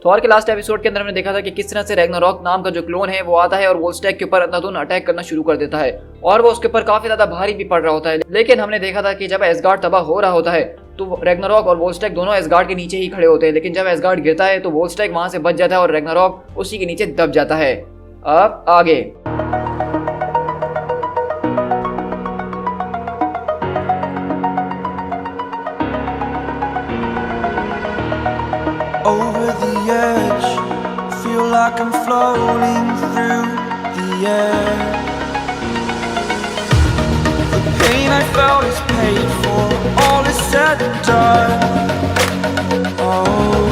Thor के last episode के अंदर हमने देखा था कि किस तरह से रैग्नारॉक नाम का जो क्लोन है वो आता है और वोल्स्टैग के ऊपर अंधाधुंध अटैक करना शुरू कर देता है और वो उसके ऊपर काफी ज्यादा भारी भी पड़ रहा होता है। लेकिन हमने देखा था कि जब एसगार्ड तबाह हो रहा होता है तो रैग्नारॉक और वोल्स्टैग दोनों एसगार्ड के नीचे ही खड़े होते हैं, लेकिन जब एसगार्ड गिरता है तो वोल्स्टैग वहां से बच जाता है और रैग्नारॉक उसी के नीचे दब जाता है। अब आगे over the edge, feel like I'm floating through the air. The pain I felt is paid for, all is said and done. Oh,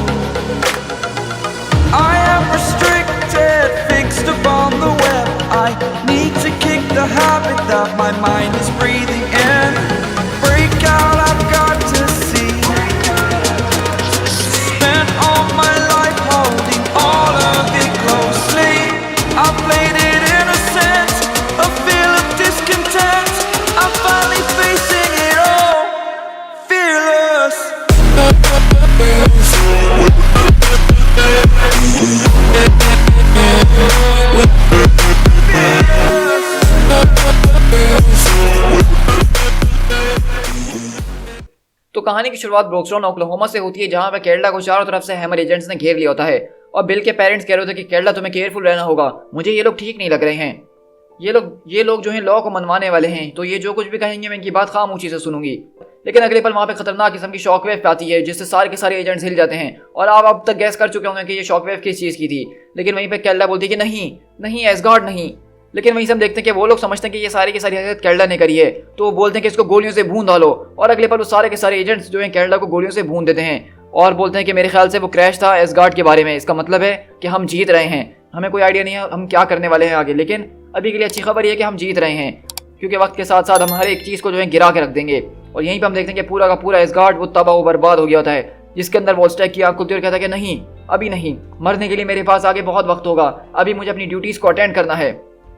I am restricted, fixed upon the web. I need to kick the habit that my mind is breathing in. Break out, I've got to see. Spent all my life holding all of it closely. I played it innocent, a feel of discontent. I'm finally facing it all, fearless. तो कहानी की शुरुआत ब्रोक्सटॉन Oklahoma से होती है, जहां पे केरला को चारों तरफ से हैमर एजेंट्स ने घेर लिया होता है और बिल के पेरेंट्स कह रहे होते हैं कि केरला तुम्हें केयरफुल रहना होगा, मुझे ये लोग ठीक नहीं लग रहे हैं, ये लोग जो हैं लॉ को मनवाने वाले हैं, तो ये जो कुछ भी कहेंगे मैं इनकी बात खामोशी से सुनूंगी। लेकिन अगले पल वहाँ पे खतरनाक किस्म की शॉकवेव आती है जिससे सारे के सारे एजेंट्स हिल जाते हैं और आप अब तक गैस कर चुके होंगे कि ये शॉकवेव किस चीज़ की थी। लेकिन वहीं पे केरला बोलती है कि नहीं नहीं एसगार्ड नहीं। लेकिन वहीं से हम देखते हैं कि वो लोग समझते हैं कि ये सारी की सारी हरकत केरला ने करी है, तो वो बोलते हैं कि इसको गोलियों से भून डालो और अगले पल वो सारे के सारे एजेंट्स जो हैं केरला को गोलियों से भून देते हैं और बोलते हैं कि मेरे ख्याल से वो क्रैश था एसगार्ड के बारे में, इसका मतलब है कि हम जीत रहे हैं, हमें कोई आइडिया नहीं है हम क्या करने वाले हैं आगे, लेकिन अभी के लिए अच्छी खबर ये है कि हम जीत रहे हैं क्योंकि वक्त के साथ साथ हम हर एक चीज़ को जो है गिरा के रख देंगे। और यहीं पे हम देखते हैं कि पूरा का पूरा एसगार्ड वो तबाह व बर्बाद हो गया होता है, जिसके अंदर वोल्स्टैग की आंख खुलती है और कहता है कि नहीं अभी नहीं, मरने के लिए मेरे पास आगे बहुत वक्त होगा, अभी मुझे अपनी ड्यूटीज़ को अटेंड करना है।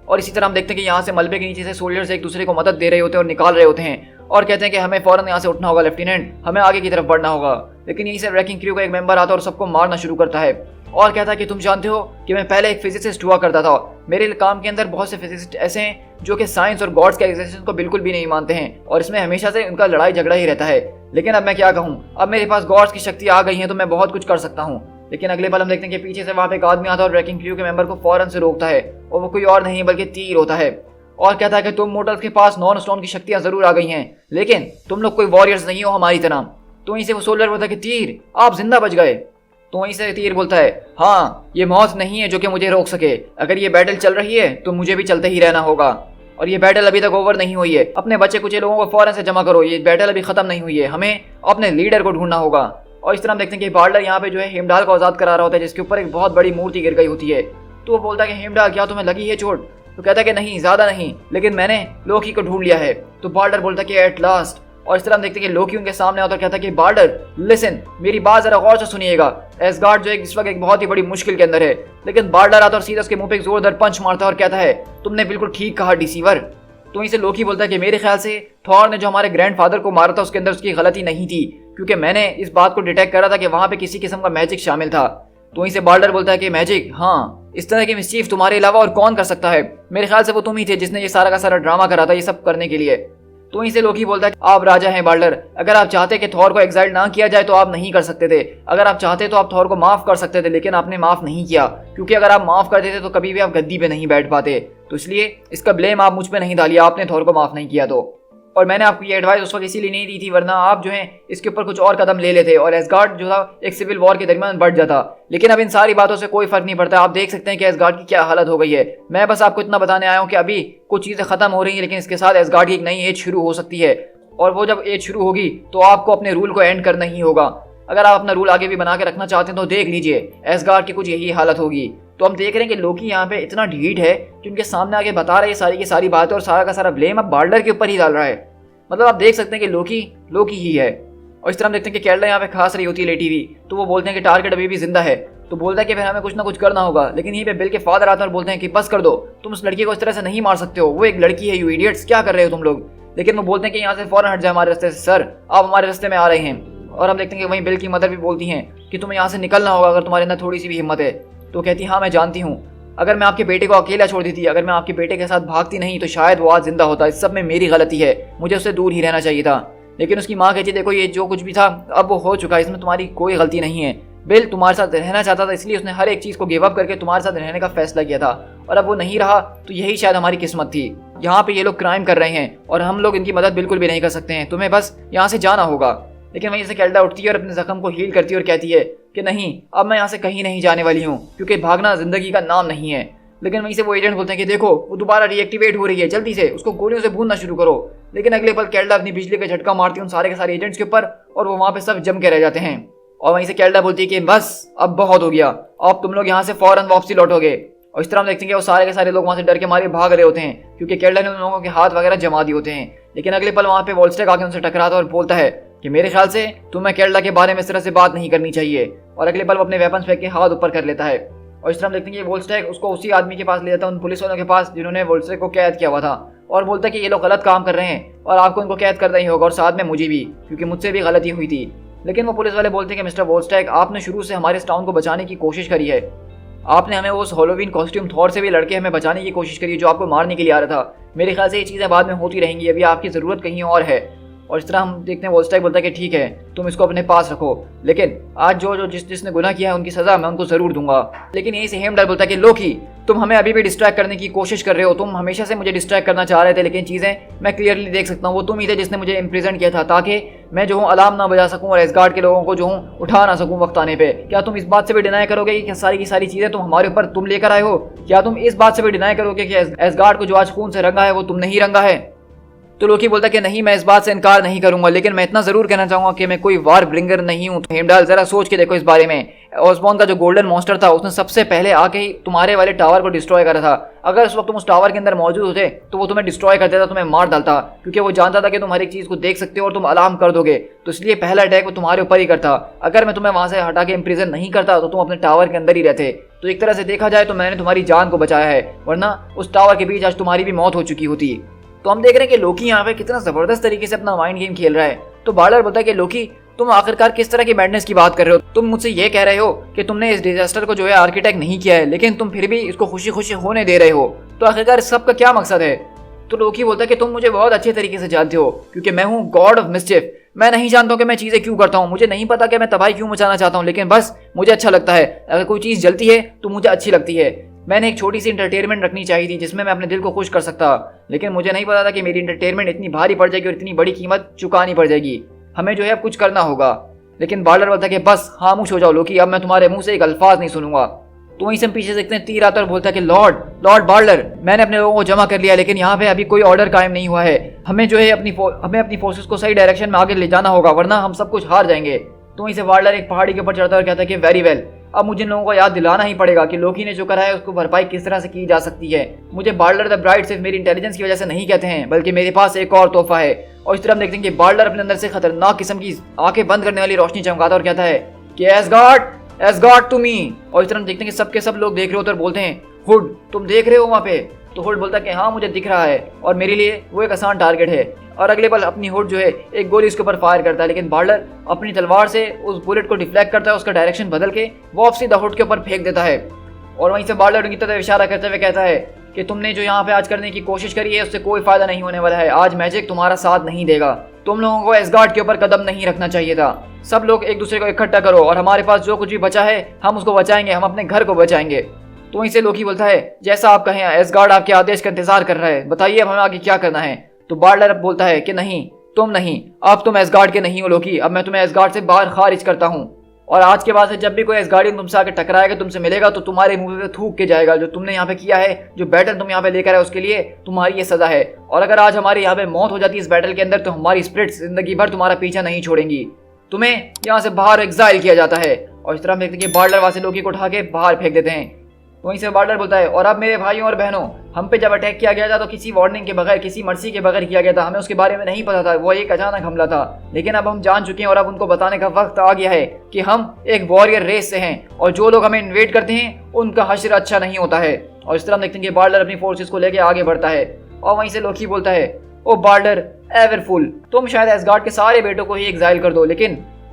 और इसी तरह हम देखते हैं कि यहाँ से मलबे के नीचे से सोल्जर्स एक दूसरे को मदद दे रहे होते हैं और निकाल रहे होते हैं और कहते हैं कि हमें फौरन यहाँ से उठना होगा लेफ्टिनेंट, हमें आगे की तरफ बढ़ना होगा। लेकिन यहीं से रैकिंग क्रू का एक मेंबर आता है और सबको मारना शुरू करता है और कहता है कि तुम जानते हो कि मैं पहले एक फिजिसिस्ट हुआ करता था, मेरे काम के अंदर बहुत से फिजिसिस्ट ऐसे हैं जो कि साइंस और गॉड्स के एग्जिस्टेंस को बिल्कुल भी नहीं मानते हैं और इसमें हमेशा से उनका लड़ाई झगड़ा ही रहता है। लेकिन अब मैं क्या कहूँ, अब मेरे पास गॉड्स की शक्ति आ गई है तो मैं बहुत कुछ कर सकता हूँ। लेकिन अगले पल हम देखते हैं कि पीछे से वहाँ पे एक आदमी आता है और रैकिंग क्रू के मेंबर को फौरन से रोकता है और वो कोई और नहीं बल्कि तीर होता है और कहता है कि तुम मोर्टल्स के पास नॉन स्टोन की शक्तियां जरूर आ गई हैं, लेकिन तुम लोग कोई वॉरियर्स नहीं हो हमारी तरह। तो वहीं से वो सोल्जर बोलता है कि तीर आप जिंदा बच गए। तो वहीं से तीर बोलता है हाँ ये मौत नहीं है जो कि मुझे रोक सके, अगर ये बैटल चल रही है तो मुझे भी चलते ही रहना होगा और ये बैटल अभी तक ओवर नहीं हुई है, अपने बच्चे कुछ लोगों को फौरन से जमा करो, ये बैटल अभी खत्म नहीं हुई है, हमें अपने लीडर को ढूंढना होगा। और इस तरह हम देखते हैं कि बार्डर यहाँ पे जो है हेमडाल को आजाद करा रहा होता है जिसके ऊपर एक बहुत बड़ी मूर्ति गिर गई होती है। तो वो बोलता है कि हेमडाल क्या तुम्हें लगी है चोट? तो कहता है कि नहीं ज्यादा नहीं, लेकिन मैंने लोकी को ढूंढ लिया है। तो बार्डर बोलता है कि एट लास्ट। और इस तरह हम देखते हैं कि लोकी उनके सामने आता है, कहता है कि बार्डर लिसन मेरी बात जरा गौर से सुनिएगा, एसगार्ड जो है इस वक्त एक बहुत ही बड़ी मुश्किल के अंदर है। लेकिन बार्डर आता और सीधा उसके मुंह पे एक जोरदार पंच मारता है और कहता है तुमने बिल्कुल ठीक कहा डिसीवर। तो वहीं से लोकी बोलता है कि मेरे ख्याल से थॉर ने जो हमारे ग्रैंडफादर को मारा था उसके अंदर उसकी गलती नहीं थी, क्योंकि मैंने इस बात को डिटेक्ट करा था कि वहां पे किसी किस्म का मैजिक शामिल था। तो वहीं से बार्डर बोलता है कि मैजिक, हाँ इस तरह की मिस्चीफ तुम्हारे अलावा और कौन कर सकता है, मेरे ख्याल से वो तुम ही थे जिसने ये सारा का सारा ड्रामा करा था ये सब करने के लिए। तो वहीं से लोकी बोलता है आप राजा हैं बार्डर, अगर आप चाहते कि थॉर को एग्जाइल ना किया जाए तो आप नहीं कर सकते थे, अगर आप चाहते तो आप थॉर को माफ कर सकते थे, लेकिन आपने माफ नहीं किया, क्योंकि अगर आप माफ कर देते तो कभी भी आप गद्दी पे नहीं बैठ पाते। तो इसलिए इसका ब्लेम आप मुझ पे नहीं डालिए, आपने थॉर को माफ नहीं किया। तो और मैंने आपको ये एडवाइस उस वक्त इसीलिए नहीं दी थी, वरना आप जो है इसके ऊपर कुछ और कदम ले लेते और एसगार्ड जो था एक सिविल वॉर के दरमियान बढ़ जाता। लेकिन अब इन सारी बातों से कोई फर्क नहीं पड़ता, आप देख सकते हैं कि एसगार्ड की क्या हालत हो गई है। मैं बस आपको इतना बताने आया हूँ कि अभी कुछ चीज़ें खत्म हो रही हैं, लेकिन इसके साथ एसगार्ड की एक नई एज शुरू हो सकती है और वो जब एज शुरू होगी तो आपको अपने रूल को एंड करना ही होगा। अगर आप अपना रूल आगे भी बना के रखना चाहते हैं तो देख लीजिए एसगार्ड की कुछ यही हालत होगी। तो हम देख रहे हैं कि लोकी यहाँ पे इतना ढीठ है कि उनके सामने आके बता रहा है सारी की सारी बातें और सारा का सारा ब्लेम अब बार्डर के ऊपर ही डाल रहा है। मतलब आप देख सकते हैं कि लोकी ही है। और इस तरह हम देखते हैं कि केरला यहाँ पे खास रही होती है लेटी हुई, तो वो बोलते हैं कि टारगेट अभी भी जिंदा है। तो बोलता है कि फिर हमें कुछ ना कुछ करना होगा। लेकिन यहीं पे बिल के फादर आते हैं और बोलते हैं कि बस कर दो, तुम उस लड़की को इस तरह से नहीं मार सकते हो, वो एक लड़की है, यू इडियट्स, क्या कर रहे हो तुम लोग। लेकिन वो बोलते हैं कि यहाँ से फौरन हट जाए हमारे रास्ते से, सर आप हमारे रास्ते में आ रहे हैं। और हम देखते हैं कि वहीं बिल की मदर भी बोलती हैं कि तुम्हें यहाँ से निकलना होगा अगर तुम्हारे अंदर थोड़ी सी भी हिम्मत है। तो कहती हाँ मैं जानती हूँ, अगर मैं आपके बेटे को अकेला छोड़ देती, अगर मैं आपके बेटे के साथ भागती नहीं तो शायद वो आज जिंदा होता। इस सब में मेरी गलती है, मुझे उससे दूर ही रहना चाहिए था। लेकिन उसकी माँ कहती देखो ये जो कुछ भी था अब वो हो चुका है, इसमें तुम्हारी कोई गलती नहीं है। बिल तुम्हारे साथ रहना चाहता था इसलिए उसने हर एक चीज़ को गिव अप करके तुम्हारे साथ रहने का फैसला किया था, और अब वो नहीं रहा तो यही शायद हमारी किस्मत थी। यहाँ पे ये लोग क्राइम कर रहे हैं और हम लोग इनकी मदद बिल्कुल भी नहीं कर सकते हैं, तुम्हें बस यहाँ से जाना होगा। लेकिन वहीं से कैल्डा उठती है और अपने जख्म को हील करती है और कहती है कि नहीं, अब मैं यहाँ से कहीं नहीं जाने वाली हूँ, क्योंकि भागना जिंदगी का नाम नहीं है। लेकिन वहीं से वो एजेंट बोलते हैं कि देखो वो दोबारा रिएक्टिवेट हो रही है, जल्दी से उसको गोलियों से भूनना शुरू करो। लेकिन अगले पल कैल्डा अपनी बिजली का झटका मारती है उन सारे के सारे एजेंट्स के ऊपर और वो वहाँ पे सब जम के रह जाते हैं। और वहीं से कैल्डा बोलती है कि बस अब बहुत हो गया, अब तुम लोग यहाँ से फौरन वापसी लौटोगे। और इस तरह हम देखते हैं कि वो सारे के सारे लोग वहाँ से डर के मारे भाग रहे होते हैं, क्योंकि कैल्डा ने उन लोगों के हाथ वगैरह जमा दिए होते हैं। लेकिन अगले पल वहाँ पे वोल्स्टेक आके उनसे टकराता है और बोलता है कि मेरे ख्याल से तुम्हें कैल्डा के बारे में इस तरह से बात नहीं करनी चाहिए। और अगले पल वो अपने वेपन्स फेंक के हाथ ऊपर कर लेता है। और इस तरह हम देखते हैं कि वोल्स्टेक उसको उसी आदमी के पास ले जाता है, उन पुलिस वालों के पास जिन्होंने वोल्स्टेक को कैद किया हुआ था, और बोलता है कि ये लोग गलत काम कर रहे हैं और आपको इनको कैद करना ही होगा, और साथ में मुझे भी, क्योंकि मुझसे भी गलती हुई थी। लेकिन वो पुलिस वाले बोलते हैं कि मिस्टर वोल्स्टेक, आपने शुरू से हमारे इस टाउन को बचाने की कोशिश करी है, आपने हमें उस हैलोवीन कॉस्ट्यूम थॉर से भी लड़के हमें बचाने की कोशिश करी जो आपको मारने के लिए आ रहा था। मेरे ख्याल से ये चीज़ें बाद में होती रहेंगी, अभी आपकी ज़रूरत कहीं और है। और इस तरह हम देखते हैं वोल्स्टेक बोलता है कि ठीक है तुम इसको अपने पास रखो, लेकिन आज जो जिसने गुनाह किया है उनकी सज़ा मैं उनको ज़रूर दूंगा। लेकिन यहीं से हेमडल बोलता है कि लोकी, तुम हमें अभी भी डिस्ट्रैक्ट करने की कोशिश कर रहे हो, तुम हमेशा से मुझे डिस्ट्रैक्ट करना चाह रहे थे, लेकिन चीज़ें मैं क्लियरली देख सकता हूँ, वो तुम ही थे जिसने मुझे इम्प्रिजन किया था ताकि मैं जो हूँ अलार्म ना बजा सकूँ और एसगार्ड के लोगों को जो हूँ उठा ना सकूँ वक्त आने पे। क्या तुम इस बात से भी डिनाई करोगे कि सारी की सारी चीज़ें तुम हमारे ऊपर तुम लेकर आए हो? क्या तुम इस बात से भी डिनाई करोगे कि एसगार्ड को जो आज खून से रंगा है वो तुमने ही रंगा है? तो लोकी बोलता है कि नहीं, मैं इस बात से इनकार नहीं करूंगा, लेकिन मैं इतना जरूर कहना चाहूंगा कि मैं कोई वार ब्रिंगर नहीं हूं। तो हेमडाल जरा सोच के देखो इस बारे में, ऑसबॉर्न का जो गोल्डन मॉन्स्टर था उसने सबसे पहले आके ही तुम्हारे वाले टावर को डिस्ट्रॉय करा था। अगर उस वक्त तुम उस टावर के अंदर मौजूद होते तो वो तुम्हें डिस्ट्रॉय कर देता, तुम्हें मार डालता, क्योंकि वो जानता था कि तुम हर एक चीज़ को देख सकते हो और तुम अलार्म कर दोगे, तो इसलिए पहला अटैक वो तुम्हारे ऊपर ही करता। अगर मैं तुम्हें वहाँ से हटा के इम्प्रिजन नहीं करता तो तुम अपने टावर के अंदर ही रहते। तो एक तरह से देखा जाए तो मैंने तुम्हारी जान को बचाया है, वरना उस टावर के बीच आज तुम्हारी भी मौत हो चुकी होती। तो हम देख रहे हैं कि लोकी यहाँ पे कितना जबरदस्त तरीके से अपना माइंड गेम खेल रहा है। तो बार्डर बोलता है कि लोकी, तुम आखिरकार किस तरह की मैडनेस की बात कर रहे हो? तुम मुझसे ये कह रहे हो कि तुमने इस डिजास्टर को जो है आर्किटेक्ट नहीं किया है, लेकिन तुम फिर भी इसको खुशी खुशी होने दे रहे हो, तो आखिरकार इस सब का क्या मकसद है? तो लोकी बोलता है कि तुम मुझे बहुत अच्छे तरीके से जानते हो, क्योंकि मैं हूँ गॉड ऑफ मिस्चिफ। मैं नहीं जानता हूँ कि मैं चीज़ें क्यों करता हूँ, मुझे नहीं पता कि मैं तबाही क्यों मचाना चाहता हूँ, लेकिन बस मुझे अच्छा लगता है। अगर कोई चीज़ जलती है तो मुझे अच्छी लगती है। मैंने एक छोटी सी इंटरटेनमेंट रखनी चाहिए थी जिसमें मैं अपने दिल को खुश कर सकता, लेकिन मुझे नहीं पता था कि मेरी इंटरटेनमेंट इतनी भारी पड़ जाएगी और इतनी बड़ी कीमत चुकानी पड़ जाएगी। हमें जो है अब कुछ करना होगा। लेकिन बार्डर बोलता है कि बस खामोश हो जाओ लोकी, अब मैं तुम्हारे मुंह से एक अल्फाज नहीं सुनूंगा। तो वहीं से हम पीछे देखते हैं तीर आता और बोलता है कि लॉर्ड बार्डर, मैंने अपने लोगों को जमा कर लिया, लेकिन यहाँ पे अभी कोई ऑर्डर कायम नहीं हुआ है। हमें जो है हमें अपनी फोर्सेस को सही डायरेक्शन में आगे ले जाना होगा, वरना हम सब कुछ हार जाएंगे। तो वहीं से बार्डर एक पहाड़ी के ऊपर चढ़ता है और कहता है कि वेरी वेल, अब मुझे इन लोगों को याद दिलाना ही पड़ेगा कि लोकी ने जो करा है उसको भरपाई किस तरह से की जा सकती है। मुझे बार्डर द ब्राइट सिर्फ मेरी इंटेलिजेंस की वजह से नहीं कहते हैं, बल्कि मेरे पास एक और तोहफा है। और इस तरह हम देखते हैं कि बार्डर अपने अंदर से खतरनाक किस्म की आंखें बंद करने वाली रोशनी चमकाता और कहता है कि एसगार्ड टू मी। और इस तरह हम देखते हैं कि सबके सब लोग देख रहे होते और बोलते हैं हुड, तुम देख रहे हो वहाँ पे? तो हुड बोलता है कि हाँ मुझे दिख रहा है और मेरे लिए वो एक आसान टारगेट है। और अगले पल अपनी हुड जो है एक गोली उसके ऊपर फायर करता है, लेकिन बार्डर अपनी तलवार से उस बुलेट को डिफ्लेक्ट करता है, उसका डायरेक्शन बदल के वो सीधा हुड के ऊपर फेंक देता है। और वहीं से बार्डर उनकी तरफ इशारा करते हुए कहता है कि तुमने जो यहाँ पे आज करने की कोशिश करी है उससे कोई फायदा नहीं होने वाला है। आज मैजिक तुम्हारा साथ नहीं देगा, तुम लोगों को एसगार्ड के ऊपर कदम नहीं रखना चाहिए था। सब लोग एक दूसरे को इकट्ठा करो और हमारे पास जो कुछ भी बचा है हम उसको बचाएंगे, हम अपने घर को बचाएंगे। तो वहीं से लोकी बोलता है जैसा आप कहें, एसगार्ड आपके आदेश का इंतजार कर रहा है, बताइए अब हमें आगे क्या करना है। तो बार्डर बोलता है कि नहीं, तुम नहीं, अब तुम एसगार्ड के नहीं हो लोकी, अब मैं तुम्हें एसगार्ड से बाहर खारिज करता हूँ। और आज के बाद से जब भी कोई एसगार्डियन तुमसे आके टकराएगा, तुमसे मिलेगा, तो तुम्हारे मुंह पे थूक के जाएगा। जो तुमने यहाँ पे किया है, जो बैटल तुम यहाँ पे लेकर आए, उसके लिए तुम्हारी ये सजा है। और अगर आज हमारे यहाँ पे मौत हो जाती है इस बैटल के अंदर, तो हमारी स्पिरिट्स जिंदगी भर तुम्हारा पीछा नहीं छोड़ेंगी, तुम्हें यहाँ से बाहर एग्जाइल किया जाता है। और इस तरह हम देखते हैं कि बार्डर वहाँ से लोकी को उठा के बाहर फेंक देते हैं। वहीं से बार्डर बोलता है और अब मेरे भाइयों और बहनों, हम पे जब अटैक किया गया था तो किसी वार्निंग के बगैर, किसी मर्सी के बगैर किया गया था, हमें उसके बारे में नहीं पता था, वो एक अचानक हमला था। लेकिन अब हम जान चुके हैं और अब उनको बताने का वक्त आ गया है कि हम एक वॉरियर रेस से हैं और जो लोग हमें इन्वेड करते हैं उनका हश्र अच्छा नहीं होता है। और इस तरह हम देखते हैं कि बार्डर अपनी फोर्सेस को लेकर आगे बढ़ता है। और वहीं से लोकी बोलता है ओ बार्डर एवरफुल, तुम शायद एसगार्ड के सारे बेटों को ही एग्जाइल कर दो, लेकिन